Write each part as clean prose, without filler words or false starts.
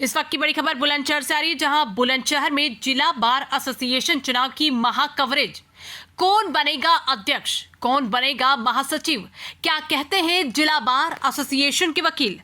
इस वक्त की बड़ी खबर बुलंदशहर से आ रही है, जहां बुलंदशहर में जिला बार एसोसिएशन चुनाव की महा कवरेज। कौन बनेगा अध्यक्ष, कौन बनेगा महासचिव, क्या कहते हैं जिला बार एसोसिएशन के वकील।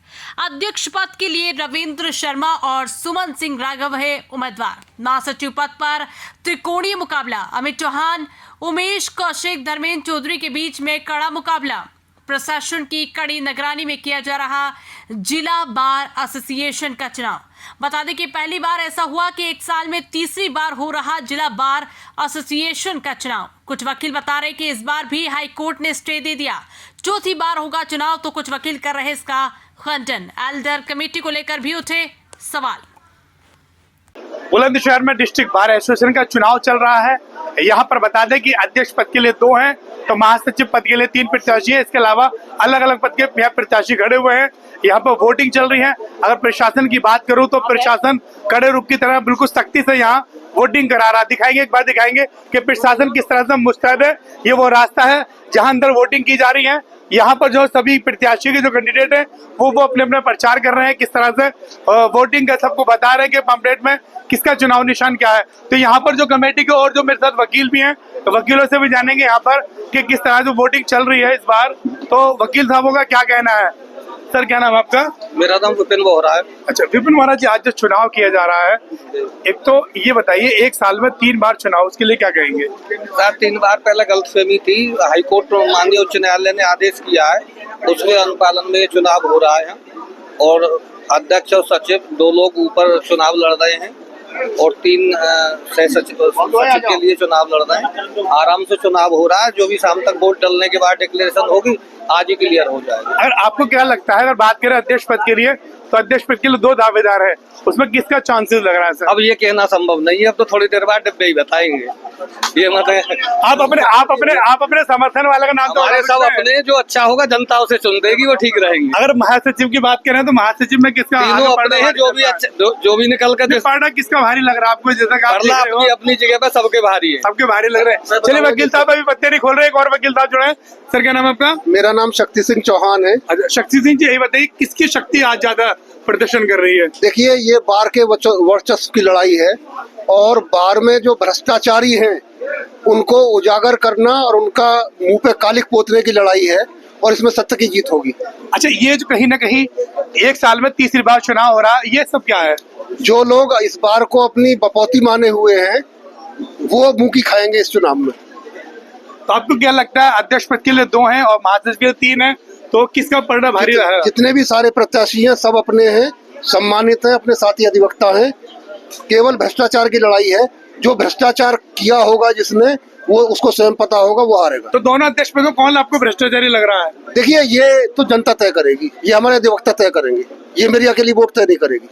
अध्यक्ष पद के लिए रविंद्र शर्मा और सुमन सिंह राघव है उम्मीदवार। महासचिव पद पर त्रिकोणीय मुकाबला, अमित चौहान, उमेश कौशिक, धर्मेंद्र चौधरी के बीच में कड़ा मुकाबला। प्रशासन की कड़ी निगरानी में किया जा रहा जिला बार एसोसिएशन का चुनाव। बता दें कि पहली बार ऐसा हुआ कि एक साल में तीसरी बार हो रहा जिला बार एसोसिएशन का चुनाव। कुछ वकील बता रहे कि इस बार भी हाई कोर्ट ने स्टे दे दिया, चौथी बार होगा चुनाव, तो कुछ वकील कर रहे इसका खंडन। एल्डर कमेटी को लेकर भी उठे सवाल। बुलंदशहर में डिस्ट्रिक्ट बार एसोसिएशन का चुनाव चल रहा है। यहाँ पर बता दें कि अध्यक्ष पद के लिए 2 हैं, तो महासचिव पद के लिए 3 प्रत्याशी हैं। इसके अलावा अलग अलग पद के यहाँ प्रत्याशी खड़े हुए हैं। यहाँ पर वोटिंग चल रही है। अगर प्रशासन की बात करूँ तो प्रशासन कड़े रूप की तरह बिल्कुल सख्ती से यहाँ वोटिंग करा रहा। दिखाएंगे, एक बार दिखाएंगे कि प्रशासन किस तरह से मुस्तैद है। ये वो रास्ता है जहाँ अंदर वोटिंग की जा रही है। यहाँ पर जो सभी प्रत्याशी के जो कैंडिडेट हैं वो अपने अपने प्रचार कर रहे हैं, किस तरह से वोटिंग का सबको बता रहे हैं कि पंपलेट में किसका चुनाव निशान क्या है। तो यहाँ पर जो कमेटी के और जो मेरे साथ वकील भी हैं, तो वकीलों से भी जानेंगे यहाँ पर कि किस तरह से वोटिंग चल रही है इस बार। तो वकील साहबों का क्या कहना है। सर, क्या नाम है आपका? मेरा नाम विपिन बोहरा है। अच्छा विपिन बोहरा जी, आज जो चुनाव किया जा रहा है, एक तो ये बताइए, एक साल में 3 बार चुनाव, उसके लिए क्या कहेंगे? सर, 3 बार पहले गलतफहमी थी। हाईकोर्ट माननीय उच्च न्यायालय ने आदेश किया है, उसके अनुपालन में ये चुनाव हो रहा है और अध्यक्ष और सचिव 2 लोग ऊपर चुनाव लड़ रहे हैं और 3 सह सचिव के लिए चुनाव लड़ रहे हैं। आराम से चुनाव हो रहा है। जो भी शाम तक वोट डलने के बाद डिक्लेरेशन होगी, आज ही क्लियर हो जाएगा। अगर आपको क्या लगता है, अगर बात करें अध्यक्ष पद के लिए, तो अध्यक्ष पद के लिए 2 दावेदार है, उसमें किसका चांसेस लग रहा है सर? अब ये कहना संभव नहीं है। अब तो थोड़ी देर बाद डिब्बे ही बताएंगे। ये मतलब आप अपने समर्थन वाले का नाम तो हमारे सब अपने, जो अच्छा होगा जनता उसे चुन देगी, वो ठीक रहेंगे। अगर महासचिव की बात करें तो महासचिव में किसका? तीनों अपने हैं, जो भी अच्छा, जो भी निकल कर पढ़ना किसका भारी लग रहा है आपको? जैसा अपनी अपनी जगह पर सबके भारी है, सबके भारी लग रहे हैं। चलिए वकील साहब अभी पत्ते नहीं खोल रहे, एक और वकील साहब जुड़े। सर, क्या नाम है आपका? मेरा नाम शक्ति सिंह चौहान है। अच्छा, शक्ति सिंह जी, यही बताइए किसकी शक्ति आज ज्यादा प्रदर्शन कर रही है? देखिए, ये बार के वर्चस्व की लड़ाई है और बार में जो भ्रष्टाचारी हैं उनको उजागर करना और उनका मुंह पे कालिक पोतने की लड़ाई है और इसमें सत्य की जीत होगी। अच्छा, ये जो कहीं ना कहीं एक साल में तीसरी बार चुनाव हो रहा है, ये सब क्या है? जो लोग इस बार को अपनी बपौती माने हुए हैं वो मुंह की खाएंगे इस चुनाव में। तो आपको क्या लगता है, अध्यक्ष पद के लिए 2 हैं और महासचिव के लिए 3 हैं, तो किसका पलड़ा भारी रहा है? जितने भी सारे प्रत्याशी हैं सब अपने हैं, सम्मानित हैं, अपने साथी अधिवक्ता हैं। केवल भ्रष्टाचार की लड़ाई है। जो भ्रष्टाचार किया होगा जिसने, वो उसको स्वयं पता होगा, वो हारेगा। तो दोनों अध्यक्ष पद को कौन आपको भ्रष्टाचारी लग रहा है? देखिए, ये तो जनता तय करेगी, ये हमारे अधिवक्ता तय करेंगे, ये मेरी अकेली वोट तय नहीं करेगी।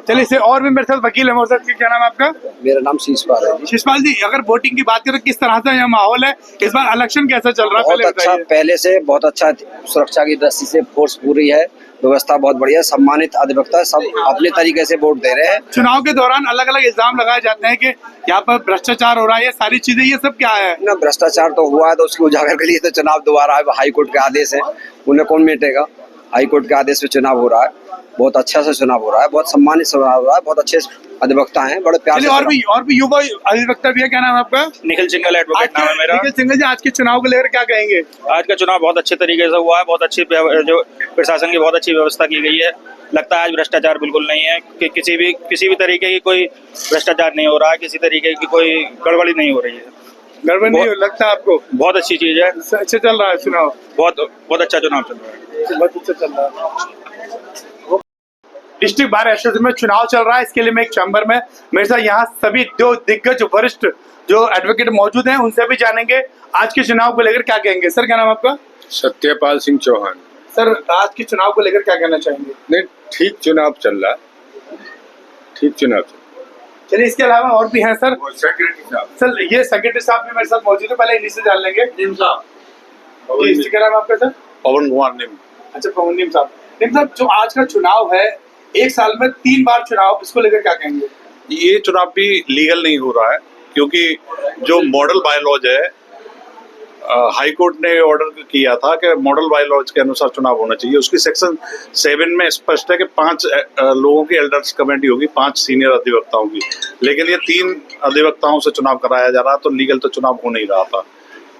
चलिए, इसे और भी मेरे साथ वकील है। मेरे साथ क्या नाम है आपका? मेरा नाम शीशपाल है। शिशपाल जी, अगर वोटिंग की बात करें, किस तरह से यह माहौल है, इस बार इलेक्शन कैसा चल रहा है? बहुत अच्छा, पहले से बहुत अच्छा, सुरक्षा की दृष्टि से फोर्स पूरी है, व्यवस्था बहुत बढ़िया, सम्मानित अधिवक्ता सब अपने तरीके से वोट दे रहे हैं। चुनाव के दौरान अलग अलग इल्जाम लगाए जाते हैं कि यहाँ पर भ्रष्टाचार हो रहा है, ये सारी चीजें, ये सब क्या है? ना, भ्रष्टाचार तो हुआ है, तो उसके उजागर के लिए तो चुनाव दोबारा है। हाईकोर्ट के आदेश है, उन्हें कौन मिटेगा। हाईकोर्ट के आदेश पे चुनाव हो रहा है, बहुत अच्छा से चुनाव हो रहा है, बहुत सम्मानित चुनाव हो रहा है, बहुत अच्छे अधिवक्ता हैं, बड़े प्यार से। और भी युवा अधिवक्ता भी है। क्या नाम है आपका? निखिल सिंघल एडवोकेट नाम है मेरा। निखिल सिंघल जी, आज के चुनाव को लेकर क्या कहेंगे? आज का चुनाव बहुत अच्छे तरीके से हुआ है, बहुत अच्छी, जो प्रशासन की बहुत अच्छी व्यवस्था की गई है। लगता है आज भ्रष्टाचार बिल्कुल नहीं है, कि किसी भी तरीके की कोई भ्रष्टाचार नहीं हो रहा है, किसी तरीके की कोई गड़बड़ी नहीं हो रही है। गड़बड़ नहीं लगता आपको? बहुत अच्छी चीज है, अच्छा चल रहा है चुनाव, बहुत अच्छा चुनाव चल रहा है, बहुत अच्छा चल रहा है। डिस्ट्रिक्ट बार एसोसिएशन में चुनाव चल रहा है, इसके लिए मैं एक चैम्बर में मेरे साथ यहाँ सभी 2 दिग्गज वरिष्ठ जो एडवोकेट मौजूद हैं, उनसे भी जानेंगे आज के चुनाव को लेकर क्या कहेंगे। सर, क्या नाम आपका? सत्यपाल सिंह चौहान। सर, आज के चुनाव को लेकर क्या कहना चाहेंगे? नहीं, ठीक चुनाव चल रहा, ठीक चुनाव चल रहा। चलिए, इसके अलावा और भी हैं सर। सेक्रेटरी साहब। सर, ये सेक्रेटरी साहब भी मेरे साथ मौजूद है, पहले इन्हीं से जान लेंगे। नीम साहब। क्या नाम आपका सर? पवन कुमार नीम। अच्छा, पवन नीम साहब। नीम साहब, जो आज का चुनाव है, एक साल में 3 बार चुनाव, इसको लेकर क्या कहेंगे? ये चुनाव भी लीगल नहीं हो रहा है, क्योंकि जो मॉडल बायलॉज है हाई कोर्ट ने ऑर्डर किया था कि मॉडल बाय लॉज के अनुसार चुनाव होना चाहिए। उसकी सेक्शन 7 में स्पष्ट है कि 5 लोगों की एल्डर्स कमेटी होगी, 5 सीनियर अधिवक्ताओं की, लेकिन ये 3 अधिवक्ताओं से चुनाव कराया जा रहा, तो लीगल तो चुनाव हो नहीं रहा था,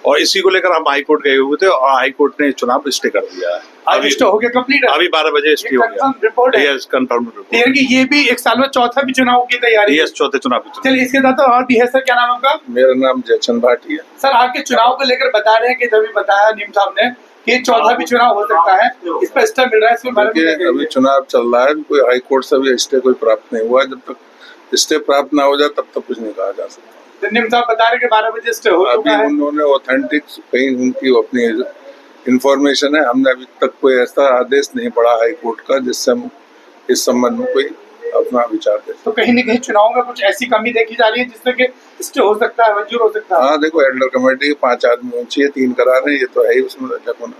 और इसी को लेकर हम हाई कोर्ट गए हुए थे और हाई कोर्ट ने चुनाव स्टे कर दिया है। अभी स्टे हो गया कंप्लीट, अभी 12 बजे स्टे हो गया। रिपोर्ट है यस, कंफर्म रिपोर्ट। यानी कि ये भी एक साल में चौथा भी चुनाव की तैयारी है। यस, चौथे चुनाव की। चलिए इसके साथ और भी है सर, क्या नाम है आपका? मेरा नाम जयचंद भाटिया। सर आपके चुनाव को लेकर बता रहे हैं कि तभी बताया नीम साहब ने कि चौथा भी चुनाव हो सकता है, इस पर स्टे मिल रहा है, इसके बारे में देखिए, अभी चुनाव चल रहा है, कोई हाई कोर्ट से भी स्टे कोई प्राप्त नहीं हुआ। जब तक स्टे प्राप्त ना हो जाए तब तक कुछ नहीं कहा जा सकता। नीम साहब बता रहे हैं कि 12 बजे स्टे हो चुका अभी है। उन्होंने ऑथेंटिक कहीं उनकी अपनी इंफॉर्मेशन है, हमने अभी तक कोई ऐसा आदेश नहीं पढ़ा हाई कोर्ट का जिससे हम इस संबंध में कोई अपना विचार दे। तो कहीं न कहीं चुनाव में कुछ ऐसी कमी देखी जा रही है जिससे कि स्टे हो सकता है, मंजूर हो सकता है। हाँ, देखो, एल्डर कमेटी के 5 आदमी होनी चाहिए, 3 करा रहे हैं, ये तो है ही उसमें रजक होना।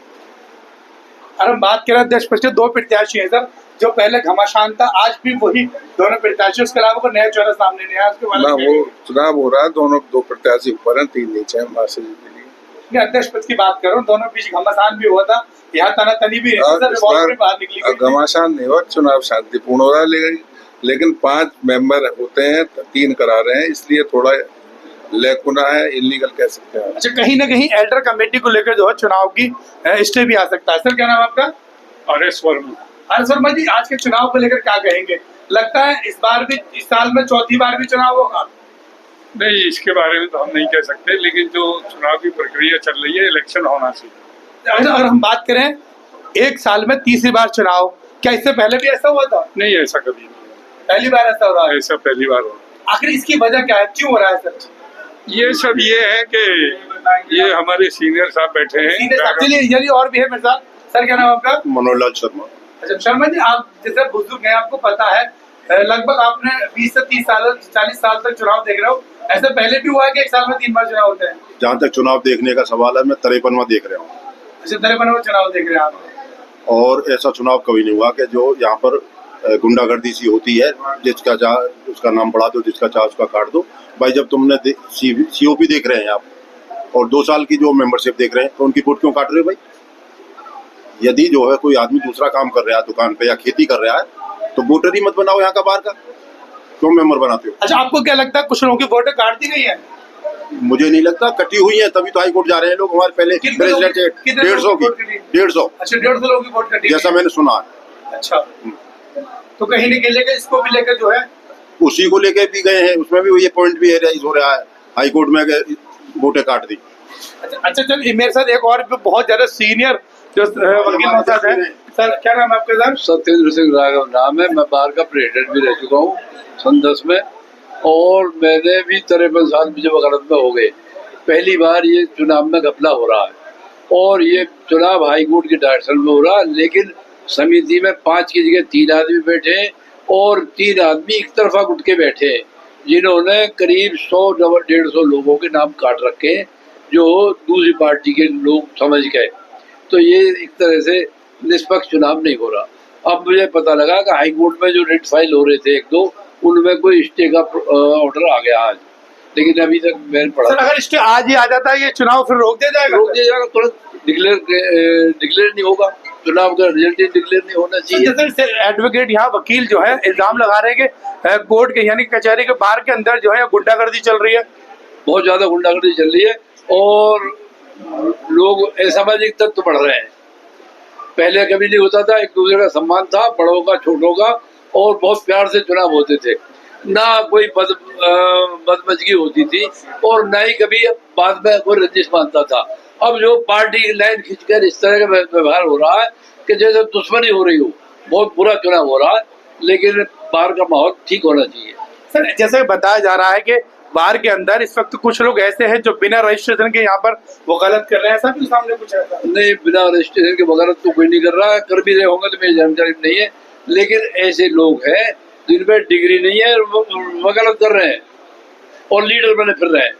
और हम बात करें अध्यक्ष पद के 2 प्रत्याशी हैं सर, जो पहले घमासान था, आज भी वही दोनों प्रत्याशी, उसके अलावा कोई नया चेहरा सामने नहीं आया। उसके बारे ना में वो चुनाव हो रहा है, दोनों 2 प्रत्याशी ऊपर हैं, 3 नीचे हैं महासचिव के लिए। मैं अध्यक्ष पद की बात करूं, दोनों बीच घमासान भी हुआ था, यहाँ तनातनी भी रही, सर रिवॉल्वर भी बाहर निकली गई थी। घमासान नहीं हुआ, चुनाव शांतिपूर्ण हो रहा है, लेकिन 5 मेंबर होते हैं, 3 करा रहे हैं, इसलिए थोड़ा लेकुना है, इलीगल कह सकते हैं। अच्छा, कहीं ना कहीं एल्डर कमेटी को लेकर जो है चुनाव की स्टे भी आ सकता है। सर क्या नाम आपका? आरएस वर्मा। आरएस वर्मा जी, आज के चुनाव को लेकर क्या कहेंगे? लगता है इस बार भी, इस साल में चौथी बार भी चुनाव होगा? नहीं, इसके बारे में तो हम नहीं कह सकते, लेकिन जो चुनाव की प्रक्रिया चल रही है, इलेक्शन होना चाहिए। अगर हम बात करें एक साल में तीसरी बार चुनाव, क्या इससे पहले भी ऐसा हुआ था? नहीं, ऐसा कभी नहीं पहली बार ऐसा हो रहा है। ऐसा पहली बार हो। आखिर इसकी वजह क्या है, क्यों हो रहा है सर? ये सब ये है कि ये हमारे सीनियर साहब बैठे सीधे साथ हैं। चलिए, यदि और भी है मेरे साथ। सर क्या नाम आपका? मनोज शर्मा। अच्छा शर्मा जी, आप जैसे बुजुर्ग हैं, आपको पता है, लगभग आपने 20 से 30 साल 40 साल तक चुनाव देख रहे हो, ऐसा पहले भी हुआ है कि एक साल में 3 बार चुनाव होते हैं? जहाँ तक चुनाव देखने का सवाल है, मैं 53वां देख रहा हूँ। अच्छा, 53वां चुनाव देख रहे हैं आप। और ऐसा चुनाव कभी नहीं हुआ कि जो यहाँ पर गुंडागर्दी सी होती है, जिसका चाह उसका नाम बढ़ा दो, जिसका चाह उसका काट दो। भाई, जब तुमने सीओपी देख रहे हैं आप और 2 साल की जो मेंबरशिप देख रहे हैं, तो उनकी वोट क्यों काट रहे हो भाई? यदि जो है कोई आदमी दूसरा काम कर रहा है दुकान पे या खेती कर रहा है, तो वोटर ही मत बनाओ यहाँ का, बाहर का क्यों मेंबर बनाते हो? अच्छा, आपको क्या लगता है कुछ लोगों की वोटें काट दी गई है? मुझे नहीं लगता, कटी हुई है, तभी तो हाई कोर्ट जा रहे हैं लोग। हमारे पहले प्रेसिडेंट 150 की 150। अच्छा, 150 लोगों की वोट कटी जैसा मैंने सुना है। अच्छा, तो कहीं न कहीं लेकर इसको भी लेकर जो है उसी को लेके भी गए हैं, उसमें भी ये पॉइंट भी राइज हो रहा है हाई कोर्ट में, वोटें काट दी। अच्छा चल, मेरे साथ एक और भी बहुत ज्यादा सीनियर जो वकील मौजूद है। सर क्या नाम है आपका? सर सत्येंद्र सिंह राघव नाम है। मैं बार का प्रेसिडेंट भी रह चुका हूँ सन 10 में, और मैंने भी 53 साल मुझे वकालत में हो गए। पहली बार ये चुनाव में घपला हो रहा है, और ये चुनाव हाई कोर्ट के डायरेक्शन में हो रहा है, लेकिन समिति में 5 की जगह 3 आदमी बैठे हैं, और 3 आदमी एक तरफा गुट के बैठे हैं, जिन्होंने करीब 100-150 लोगों के नाम काट रखे हैं, जो दूसरी पार्टी के लोग समझ गए। तो ये एक तरह से निष्पक्ष चुनाव नहीं हो रहा। अब मुझे पता लगा कि हाई कोर्ट में जो रिट फाइल हो रहे थे 1-2, उनमें कोई स्टे का ऑर्डर आ गया आज, लेकिन अभी तक मैंने पढ़ा। सर अगर स्टे आज ही आ जाता है, ये चुनाव फिर रोक दिया जाएगा? रोक दिया जाएगा, तुरंत डिक्लेयर नहीं होगा, चुनाव का रिजल्ट ही डिक्लेयर नहीं होना चाहिए। सर एडवोकेट यहाँ वकील जो है इल्जाम लगा रहे हैं कि कोर्ट के यानी कचहरी के बाहर के अंदर जो है गुंडागर्दी चल रही है। बहुत ज्यादा गुंडागर्दी चल रही है, और लोग असामाजिक तत्व बढ़ रहे हैं। पहले कभी नहीं होता था, एक दूसरे का सम्मान था, बड़ों का छोटों का, और बहुत प्यार से चुनाव होते थे, ना कोई बदमजगी होती थी, और ना ही कभी बाद में कोई रंजिश मानता था। अब जो पार्टी की लाइन खींचकर इस तरह का व्यवहार हो रहा है कि जैसे दुश्मनी हो रही हो, बहुत बुरा चुनाव हो रहा है, लेकिन बाहर का माहौल ठीक होना चाहिए। सर जैसे बताया जा रहा है कि बाहर के अंदर इस वक्त कुछ लोग ऐसे हैं जो बिना रजिस्ट्रेशन के यहाँ पर वकालत कर रहे हैं, सब सामने कुछ ऐसा नहीं, बिना रजिस्ट्रेशन के वकालत तो कोई नहीं कर रहा है, कर भी रहे होंगे तो मेरी जानकारी नहीं है, लेकिन ऐसे लोग हैं जिनमें डिग्री नहीं है, वकालत कर रहे हैं और लीडर बने फिर रहे हैं।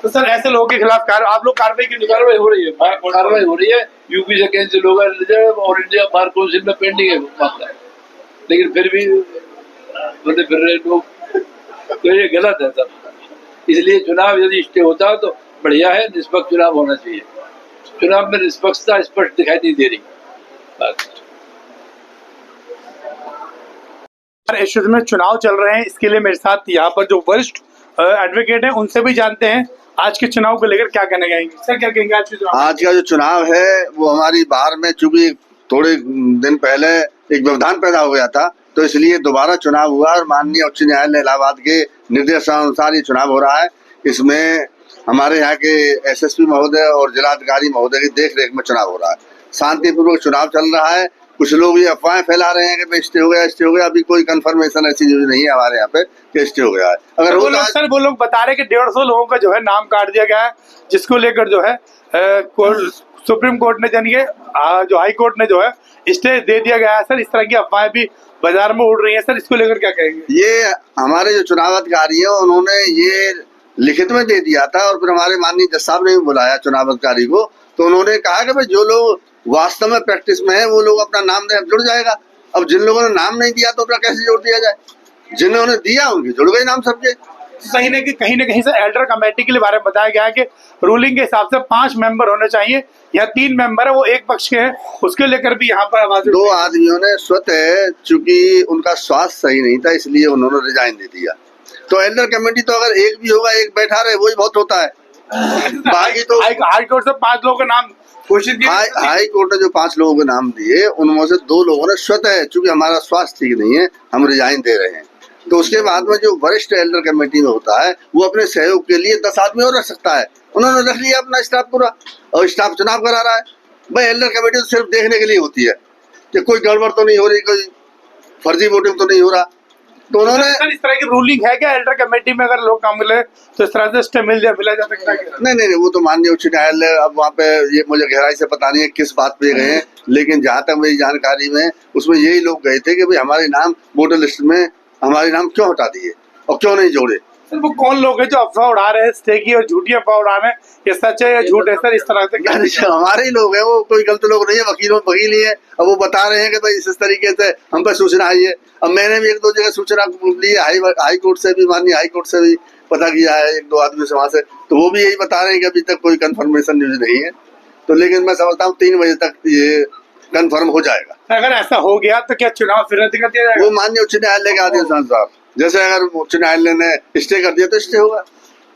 तो सर ऐसे लोगों के खिलाफ आप लोग कार्रवाई की कार्रवाई हो रही है, कार्रवाई हो रही है। यूपी से कैंसिल होगा और इंडिया बार काउंसिल में पेंडिंग है मामला, लेकिन फिर भी बने फिर रहे लोग, तो ये गलत है सब। इसलिए चुनाव यदि स्टे होता तो बढ़िया है, निष्पक्ष चुनाव होना चाहिए। चुनाव में निष्पक्षता स्पष्ट दिखाई नहीं दे रही। बस। इश्यूज में चुनाव चल रहे हैं, इसके लिए मेरे साथ यहाँ पर जो वरिष्ठ एडवोकेट हैं उनसे भी जानते हैं आज के चुनाव को लेकर क्या कहने जाएंगे। सर क्या कहेंगे आज के चुनाव? आज का जो चुनाव है वो हमारी बाहर में चूंकि थोड़े दिन पहले एक व्यवधान पैदा हो गया था, तो इसलिए दोबारा चुनाव हुआ और माननीय उच्च न्यायालय इलाहाबाद के निर्देशानुसार ये चुनाव हो रहा है। इसमें हमारे यहाँ के एसएसपी महोदय और जिलाधिकारी महोदय की देख रेख में चुनाव हो रहा है। शांतिपूर्वक चुनाव चल रहा है। कुछ लोग ये अफवाहें फैला रहे हैं कि स्टे हो गया। अभी कोई कंफर्मेशन ऐसी न्यूज नहीं है हमारे यहाँ पे कि स्टे हो गया है। अगर वो लोग बता रहे हैं कि 150 लोगों का जो है नाम काट दिया गया है, जिसको लेकर जो है सुप्रीम कोर्ट ने जानिए जो हाई कोर्ट ने जो है स्टे दे दिया गया है। सर इस तरह की अफवाहें भी बाजार में उड़ रही है, सर इसको लेकर क्या कहेंगे? ये हमारे जो चुनाव अधिकारी है उन्होंने ये लिखित में दे दिया था और फिर हमारे माननीय जज साहब ने भी बुलाया चुनाव अधिकारी को, तो उन्होंने कहा कि भाई जो लोग वास्तव में प्रैक्टिस में है वो लोग अपना नाम दे जुड़ जाएगा। अब जिन लोगों ने नाम नहीं दिया तो कैसे जोड़ दिया जाए? जिन्होंने दिया उनके जुड़ गए नाम सबके। कहीं ना कहीं से एल्डर कमेटी के लिए बारे में बताया गया है कि रूलिंग के हिसाब से 5 मेंबर होने चाहिए, या 3 मेंबर है वो एक पक्ष के हैं, उसके लेकर भी यहाँ पर आवाज 2 आदमियों ने स्वतः चूंकि उनका स्वास्थ्य सही नहीं था इसलिए उन्होंने रिजाइन दे दिया। तो एल्डर कमेटी तो अगर एक भी होगा, एक बैठा रहे, वही बहुत होता है। बाकी तो हाई कोर्ट से 5 लोगों का नाम घोषित किया। हाई कोर्ट ने जो 5 लोगों के नाम दिए उनमें से 2 लोगों ने स्वतः, चूंकि हमारा स्वास्थ्य ठीक नहीं है, हम रिजाइन दे रहे हैं। तो उसके बाद में जो वरिष्ठ एल्डर कमेटी में होता है वो अपने सहयोग के लिए 10 आदमी और रख सकता है। उन्होंने रख लिया अपना स्टाफ पूरा, और स्टाफ चुनाव करा रहा है। भाई एल्डर कमेटी तो सिर्फ देखने के लिए होती है कि कोई गड़बड़ तो नहीं हो रही, कोई फर्जी वोटिंग तो नहीं हो रहा। तो उन्होंने इस तरह की रूलिंग है क्या एल्डर कमेटी में? अगर लोग काम मिले तो इस तरह से स्टे मिला जा सकता है? नहीं, वो तो माननीय उच्च न्यायालय, अब वहाँ पे ये मुझे गहराई से पता नहीं है किस बात पे गए हैं, लेकिन जहाँ तक मेरी जानकारी में उसमें यही लोग गए थे कि भाई हमारे नाम वोटर लिस्ट में हमारे नाम क्यों हटा दिए और क्यों नहीं जोड़े। सर वो कौन लोग हैं जो अफवाह उड़ा रहे हैं स्टे की और झूठी अफवाह उड़ा रहे हैं? ये सच है या झूठ है सर? इस तरह से हमारे ही लोग हैं, वो कोई गलत लोग नहीं है, वकील ही है। अब वो बता रहे हैं कि भाई इस तरीके से हम पे सूचना आई है। अब मैंने भी 1-2 जगह सूचना ली है, हाई कोर्ट से भी, माननीय हाई कोर्ट से भी पता किया है 1-2 आदमी से वहां से, तो वो भी यही बता रहे हैं कि अभी तक कोई कंफर्मेशन न्यूज नहीं है। तो लेकिन मैं समझता हूँ 3 बजे तक ये कंफर्म हो जाएगा। अगर ऐसा हो गया तो क्या चुनाव फिर रद्द कर दिया जाएगा? वो माननीय उच्च न्यायालय के आदेश अनुसार, जैसे अगर उच्च न्यायालय ने स्टे कर दिया तो स्टे होगा,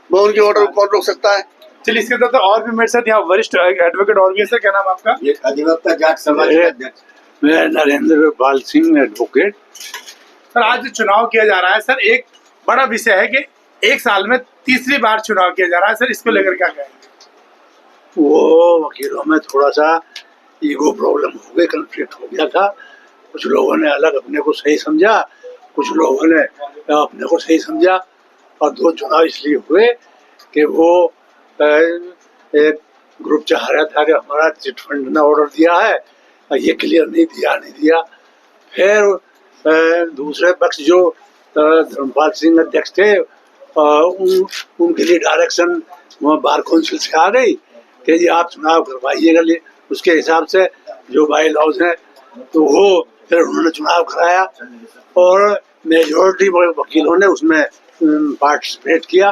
वो उनके ऑर्डर को कौन रोक सकता है? चलिए इसके साथ और भी मेरे साथ यहाँ वरिष्ठ एडवोकेट और भी है। क्या नाम आपका? अधिवक्ता जाट समाज के अध्यक्ष मैं नरेंद्र पाल सिंह, एडवोकेट। सर आज जो चुनाव किया जा रहा है सर, एक बड़ा विषय है कि 1 साल में 3री बार चुनाव किया जा रहा है। सर इसको लेकर क्या कहेंगे? वो वकीलों में थोड़ा सा ईगो प्रॉब्लम हो गई, कन्फ्लिक्ट हो गया था। कुछ लोगों ने अलग अपने को सही समझा, कुछ लोगों ने अपने को सही समझा, और 2 चुनाव इसलिए हुए कि वो एक ग्रुप चाह रहा था कि हमारा चिट फंड ने ऑर्डर दिया है, ये क्लियर नहीं दिया। फिर दूसरे पक्ष जो धर्मपाल सिंह अध्यक्ष थे, उनके लिए डायरेक्शन बार काउंसिल से आ गई कि जी आप चुनाव करवाइएगा उसके हिसाब से जो बाई लॉज हैं। तो वो फिर उन्होंने चुनाव कराया और मेजोरिटी वकीलों ने उसमें पार्टिसिपेट किया।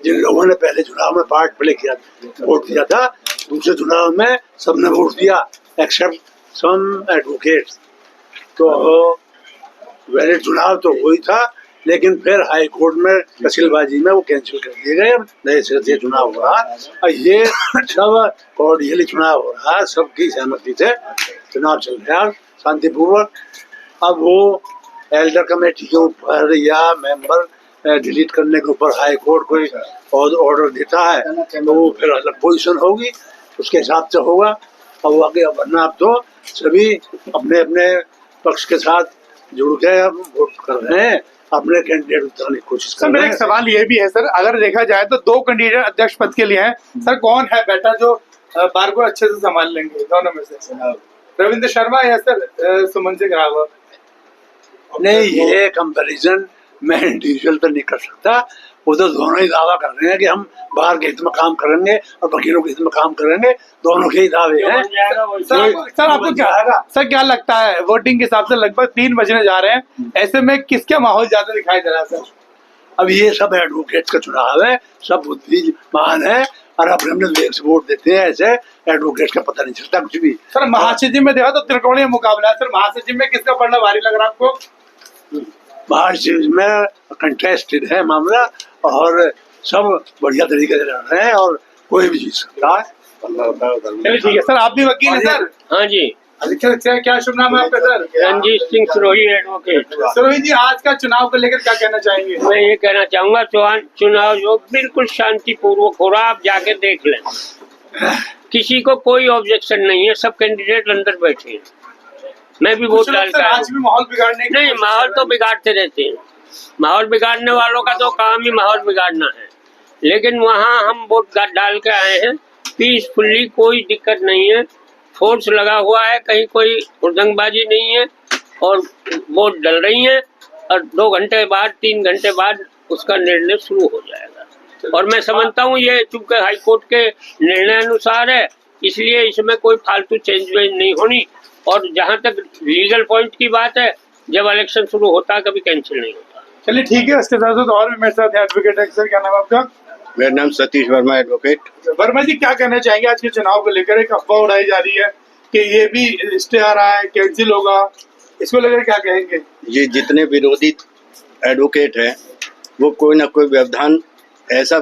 जिन लोगों ने पहले चुनाव में वोट दिया था, दूसरे चुनाव में सबने वोट दिया एक्सेप्ट सम एडवोकेट्स। तो वैलिड चुनाव तो वही था, लेकिन फिर हाई कोर्ट में तहसीलबाजी में वो कैंसिल कर दिए गए। नए सिरे से चुनाव हो रहा और ये सब कॉर्डियली चुनाव हो रहा है, सबकी सहमति से चुनाव चल रहा है शांतिपूर्वक। अब वो एल्डर कमेटी के ऊपर या मेंबर डिलीट करने के ऊपर हाई कोर्ट कोई ऑर्डर देता है तो वो फिर अलग पोजीशन होगी, उसके हिसाब से होगा। अब आगे वरना अब तो सभी अपने अपने पक्ष के साथ जुड़ के अब वोट कर रहे हैं, अपने कैंडिडेट उतारने की कोशिश कर रहे हैं। मेरा एक सवाल ये भी है सर, अगर देखा जाए तो 2 कैंडिडेट अध्यक्ष पद के लिए हैं। सर कौन है बेटा जो बार को अच्छे से संभाल लेंगे दोनों में से? रविंद्र शर्मा या सर सुमन सिंह रावत? नहीं, ये कंपैरिजन मैं इंडिविजुअल तो नहीं कर सकता। वो तो दोनों ही दावा कर रहे हैं कि हम बाहर के हित में काम करेंगे और वकीलों के हित में काम करेंगे, दोनों के ही दावे हैं। सर आपको क्या लगता है, वोटिंग के हिसाब से लगभग 3 बजने जा रहे हैं, ऐसे में किसका माहौल ज्यादा दिखाई दे रहा है सर? अब ये सब एडवोकेट्स का चुनाव है, सब बुद्धिमान है, और अपने अपने विवेक से वोट देते हैं। ऐसे एडवोकेट का पता नहीं चलता कुछ भी। सर महासचिव में देखा तो त्रिकोणीय मुकाबला है। सर महासचिव में किसका पड़ना भारी लग रहा है आपको? महासचिव में कंटेस्टेड है मामला और सब बढ़िया तरीके से लड़ रहे हैं और कोई भी जीत सकता है। चलिए ठीक है सर, आप भी वकील हैं सर? हाँ जी, अच्छा, क्या शुभ नाम है आपका सर? रंजीत सिंह सिरोही एडवोकेट। सिरोही जी, आज का चुनाव को लेकर क्या कहना चाहेंगे? मैं ये कहना चाहूंगा चुनाव जो बिल्कुल शांतिपूर्वक हो रहा, आप जाके देख लें। किसी को कोई ऑब्जेक्शन नहीं है, सब कैंडिडेट अंदर बैठे हैं। मैं भी वोट डाल कर आज भी माहौल बिगाड़ने की नहीं, माहौल तो बिगाड़ते रहते हैं। माहौल बिगाड़ने वालों का तो काम ही माहौल बिगाड़ना है, लेकिन वहाँ हम वोट डाल के आए हैं पीसफुल्ली, कोई दिक्कत नहीं है। फोर्स लगा हुआ है, कहीं कोई हुड़दंगबाजी नहीं है और वोट डल रही है और 2 घंटे बाद 3 घंटे बाद उसका निर्णय शुरू हो जाएगा। और मैं समझता हूँ ये चूंकि हाईकोर्ट के निर्णय अनुसार है, इसलिए इसमें कोई फालतू चेंज नहीं होनी। और जहाँ तक लीगल पॉइंट की बात है, जब इलेक्शन शुरू होता है कभी कैंसिल नहीं होता। चलिए ठीक है, उसके साथ और भी मेरे साथ एडवोकेट है। सर क्या नाम है आपका? मेरा नाम सतीश वर्मा एडवोकेट। वर्मा जी, क्या कहना चाहेंगे आज के चुनाव को लेकर? एक अफवाह उड़ाई जा रही है कि ये भी स्टे आ रहा है, कैंसिल होगा, इसको लेकर क्या कहेंगे? ये जितने विरोधी एडवोकेट हैं वो कोई ना कोई व्यवधान ऐसा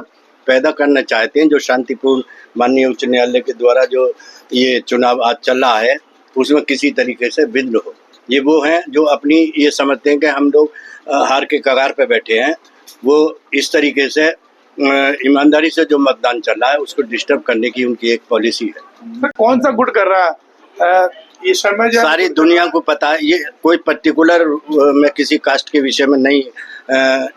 पैदा करना चाहते हैं जो शांतिपूर्ण माननीय उच्च न्यायालय के द्वारा जो ये चुनाव आज चल रहा है उसमें किसी तरीके से विघ्न हो। ये वो हैं जो अपनी ये समझते हैं कि हम लोग हार के कगार पे बैठे हैं। वो इस तरीके से ईमानदारी से जो मतदान चल रहा है उसको डिस्टर्ब करने की उनकी एक पॉलिसी है। सर कौन सा गुट कर रहा है ये शर्मा जी? सारी दुनिया को पता है, ये कोई पर्टिकुलर मैं किसी कास्ट के विषय में नहीं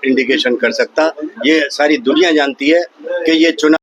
इंडिकेशन कर सकता। ये सारी दुनिया जानती है कि ये चुनाव